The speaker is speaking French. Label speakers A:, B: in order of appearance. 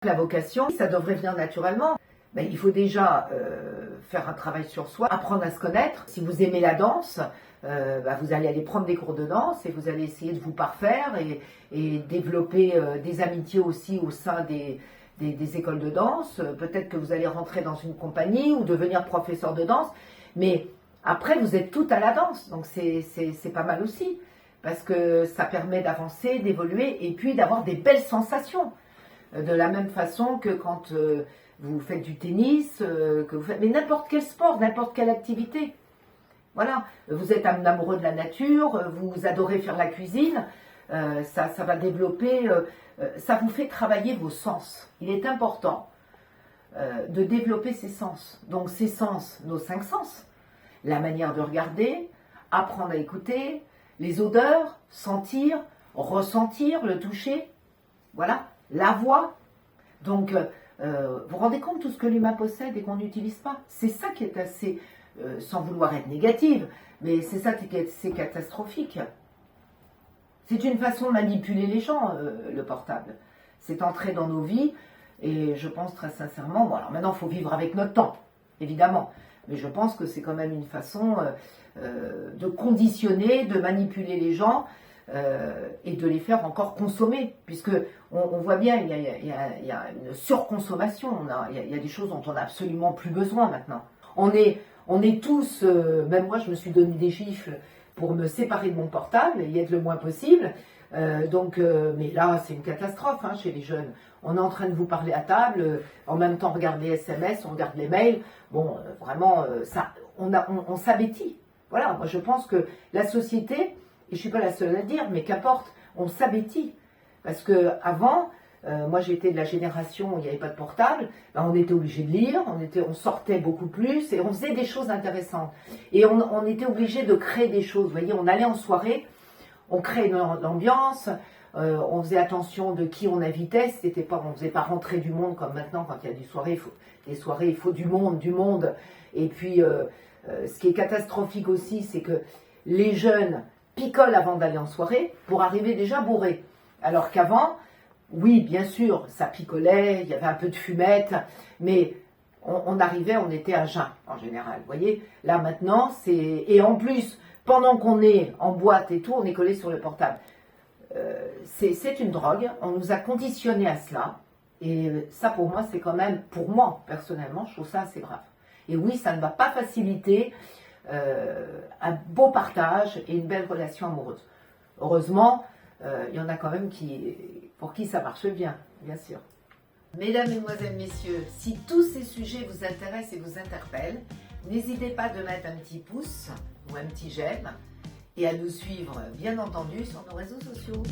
A: La vocation, ça devrait venir naturellement. Ben, il faut déjà faire un travail sur soi, apprendre à se connaître. Si vous aimez la danse, ben, vous allez aller prendre des cours de danse et vous allez essayer de vous parfaire et développer des amitiés aussi au sein des écoles de danse. Peut-être que vous allez rentrer dans une compagnie ou devenir professeur de danse. Mais après, vous êtes tout à la danse, donc c'est pas mal aussi. Parce que ça permet d'avancer, d'évoluer et puis d'avoir des belles sensations. De la même façon que quand vous faites du tennis, que vous faites, mais n'importe quel sport, n'importe quelle activité. Voilà, vous êtes un amoureux de la nature, vous adorez faire la cuisine, ça va développer, ça vous fait travailler vos sens. Il est important de développer ses sens. Donc ces sens, nos 5 sens, la manière de regarder, apprendre à écouter, les odeurs, sentir, ressentir, le toucher, voilà, la voix. Donc, vous vous rendez compte de tout ce que l'humain possède et qu'on n'utilise pas. C'est ça qui est assez, sans vouloir être négative, mais c'est ça qui est assez catastrophique. C'est une façon de manipuler les gens, le portable. C'est entré dans nos vies et je pense très sincèrement, bon alors maintenant il faut vivre avec notre temps, évidemment. Mais je pense que c'est quand même une façon de conditionner, de manipuler les gens et de les faire encore consommer. Puisque on voit bien, il y a une surconsommation, il y a des choses dont on n'a absolument plus besoin maintenant. On est tous, même moi je me suis donné des gifles pour me séparer de mon portable et y être le moins possible. Mais là, c'est une catastrophe chez les jeunes. On est en train de vous parler à table, en même temps on regarde les SMS, on regarde les mails. Bon, vraiment, on s'abêtit. Voilà, moi je pense que la société, et je ne suis pas la seule à le dire, mais qu'importe, on s'abêtit. Parce que avant, moi j'étais de la génération où il n'y avait pas de portable, ben, on était obligé de lire, on sortait beaucoup plus et on faisait des choses intéressantes. Et on était obligé de créer des choses. Vous voyez, on allait en soirée, on créait une ambiance, on faisait attention de qui on invitait, on ne faisait pas rentrer du monde comme maintenant quand il y a des soirées, il faut du monde. Et puis, ce qui est catastrophique aussi, c'est que les jeunes picolent avant d'aller en soirée pour arriver déjà bourrés. Alors qu'avant, oui, bien sûr, ça picolait, il y avait un peu de fumette, mais on arrivait, on était à jeun en général. Vous voyez, là maintenant, et en plus, pendant qu'on est en boîte et tout, on est collé sur le portable. C'est une drogue, on nous a conditionnés à cela, et ça pour moi, c'est quand même, pour moi personnellement, je trouve ça assez grave. Et oui, ça ne va pas faciliter un beau partage et une belle relation amoureuse. Heureusement, il y en a quand même pour qui ça marche bien sûr. Mesdames, Mesdemoiselles, Messieurs, si tous ces sujets vous intéressent et vous interpellent, n'hésitez pas de mettre un petit pouce ou un petit j'aime et à nous suivre, bien entendu, sur nos réseaux sociaux.